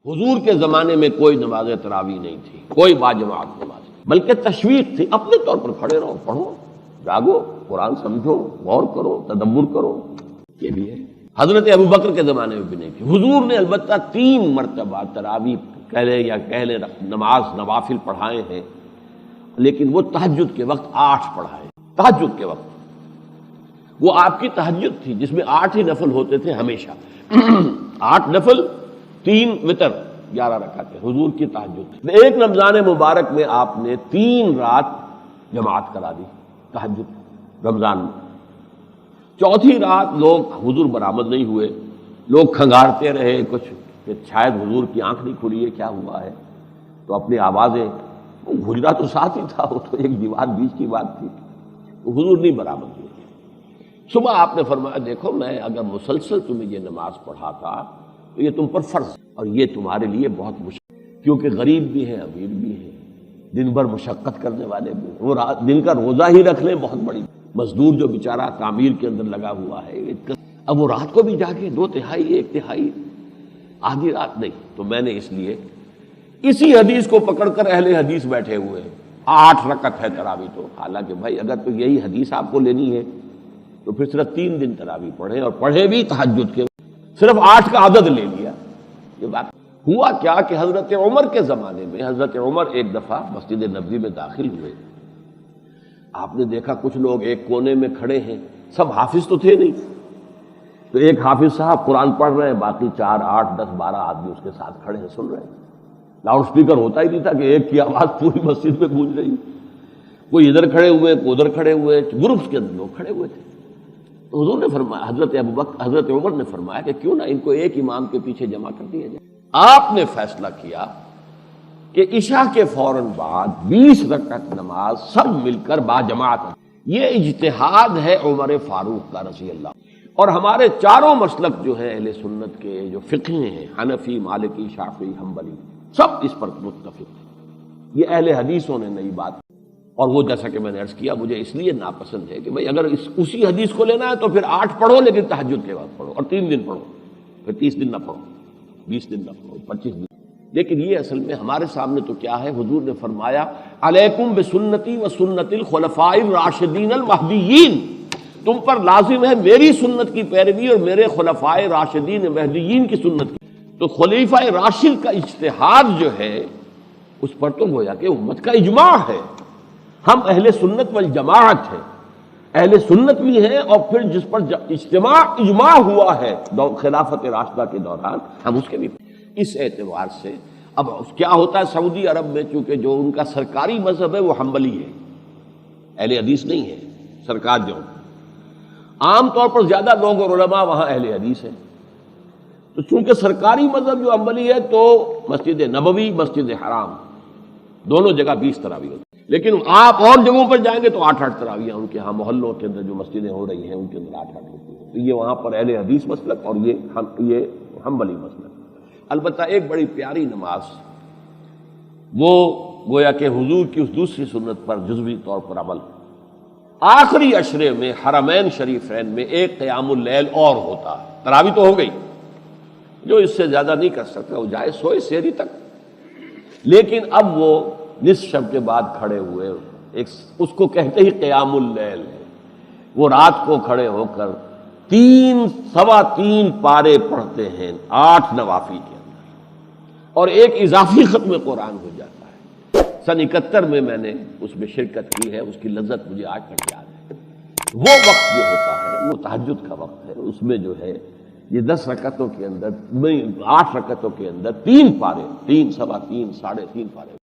حضور کے زمانے میں کوئی نماز تراویح نہیں تھی، کوئی باجماعت نماز، بلکہ تشویق تھی، اپنے طور پر کھڑے رہو، پڑھو، جاگو، قرآن سمجھو، غور کرو، تدبر کرو، یہ بھی ہے۔ حضرت ابوبکر کے زمانے میں بھی نہیں تھی۔ حضور نے البتہ 3 مرتبہ تراویح کہہ لیں نماز نوافل پڑھائے ہیں، لیکن وہ تہجد کے وقت 8 پڑھائے، تہجد کے وقت۔ وہ آپ کی تہجد تھی جس میں 8 ہی نفل ہوتے تھے ہمیشہ 8 نفل 3 وتر 11 رکعتیں حضور کی تہجد تھی۔ ایک رمضان مبارک میں آپ نے 3 رات جماعت کرا دی تہجد رمضان میں۔ چوتھی رات لوگ حضور برآمد نہیں ہوئے، لوگ کھنگارتے رہے کچھ کہ شاید حضور کی آنکھ نہیں کھلی ہے، کیا ہوا ہے، تو اپنی آوازیں، حجرہ تو ساتھ ہی تھا، وہ تو ایک دیوار بیچ کی بات تھی، تو حضور نہیں برآمد ہوئے۔ صبح آپ نے فرمایا دیکھو میں اگر مسلسل تمہیں یہ نماز پڑھاتا تو یہ تم پر فرض ہے، اور یہ تمہارے لیے بہت مشکل، کیونکہ غریب بھی ہیں، امیر بھی ہیں، دن بھر مشقت کرنے والے بھی ہیں، وہ دن کا روزہ ہی رکھ لیں بہت بڑی، مزدور جو بیچارہ تعمیر کے اندر لگا ہوا ہے، اب وہ رات کو بھی جاگے 2/3 1/3 آدھی رات نہیں۔ تو میں نے اس لیے اسی حدیث کو پکڑ کر اہل حدیث بیٹھے ہوئے 8 رکعت ہے تراویح، تو حالانکہ بھائی اگر تو یہی حدیث آپ کو لینی ہے تو پھر صرف 3 دن تراویح پڑھے، اور پڑھے بھی تہجد کے، صرف 8 کا عدد لے لیا۔ یہ بات ہوا کیا کہ حضرت عمر کے زمانے میں حضرت عمر ایک دفعہ مسجد نبوی میں داخل ہوئے، آپ نے دیکھا کچھ لوگ ایک کونے میں کھڑے ہیں، سب حافظ تو تھے نہیں، تو ایک حافظ صاحب قرآن پڑھ رہے ہیں، باقی 4 8 10 12 آدمی اس کے ساتھ کھڑے ہیں، سن رہے ہیں۔ لاؤڈ سپیکر ہوتا ہی نہیں تھا کہ ایک کی آواز پوری مسجد میں گونج رہی، کوئی ادھر کھڑے ہوئے، کوئی ادھر کھڑے ہوئے، گروپس کے اندر لوگ کھڑے ہوئے تھے۔ تو حضور نے فرمایا، حضرت عمر نے فرمایا کہ کیوں نہ ان کو ایک امام کے پیچھے جمع کر دیا جائے۔ آپ نے فیصلہ کیا کہ عشاء کے فوراً بعد 20 رکعت نماز سب مل کر باجماعت، یہ اجتہاد ہے عمر فاروق کا رضی اللہ، اور ہمارے چاروں مسلک جو ہیں اہل سنت کے جو فقہ ہیں، حنفی، مالکی، شافعی، حنبلی، سب اس پر متفق ہیں۔ یہ اہل حدیثوں نے نئی بات، اور وہ جیسا کہ میں نے عرض کیا مجھے اس لیے ناپسند ہے کہ بھئی اگر اسی حدیث کو لینا ہے تو پھر 8 پڑھو لیکن تہجد کے بعد پڑھو، اور 3 دن پڑھو، پھر 30 دن نہ پڑھو، 20 دن نہ پڑھو، 25 دن۔ لیکن یہ اصل میں ہمارے سامنے تو کیا ہے، حضور نے فرمایا علیکم بسنتی و سنت الخلفاء الراشدین المہدیین، تم پر لازم ہے میری سنت کی پیروی اور میرے خلفاء راشدین مہدیین کی سنت کی۔ تو خلیفہ راشد کا اجتہاد جو ہے اس پر تو گویا کہ امت کا اجماع ہے۔ ہم اہل سنت والجماعت ہیں، اہل سنت بھی ہیں، اور پھر جس پر اجماع ہوا ہے خلافت راشدہ کے دوران ہم اس کے بھی۔ اس اعتبار سے اب کیا ہوتا ہے سعودی عرب میں، چونکہ جو ان کا سرکاری مذہب ہے وہ حنبلی ہے، اہل حدیث نہیں ہے، سرکار جو عام طور پر زیادہ لوگ اور علماء وہاں اہل حدیث ہیں، تو چونکہ سرکاری مذہب جو حنبلی ہے تو مسجد نبوی، مسجد حرام دونوں جگہ 20 تراویح ہوتی ہے، لیکن آپ اور جگہوں پر جائیں گے تو 8 تراویح ان کے ہاں محلوں کے اندر جو مسجدیں ہو رہی ہیں ان کے اندر 8 ہوتی ہیں۔ تو یہ وہاں پر اہل حدیث مسلک اور یہ حنبلی مسلک۔ البتہ ایک بڑی پیاری نماز، وہ گویا کہ حضور کی اس دوسری سنت پر جزوی طور پر عمل، آخری عشرے میں حرمین شریفین میں ایک قیام اللیل اور ہوتا ہے۔ تراویح تو ہو گئی، جو اس سے زیادہ نہیں کر سکتا وہ جائے سوئے سحری تک، لیکن اب وہ نصف شب کے بعد کھڑے ہوئے، اس کو کہتے ہی قیام اللیل ہے، وہ رات کو کھڑے ہو کر 3 پارے پڑھتے ہیں 8 نوافل کے اندر، اور ایک اضافی ختم قرآن ہو جاتا ہے۔ سن 71 میں نے اس میں شرکت کی ہے، اس کی لذت مجھے آج تک یاد ہے۔ وہ وقت جو ہوتا ہے وہ تہجد کا وقت ہے، اس میں جو ہے یہ 10 رکعتوں کے اندر 8 رکعتوں کے اندر 3 پارے، 3 سوا 3 3.5 پارے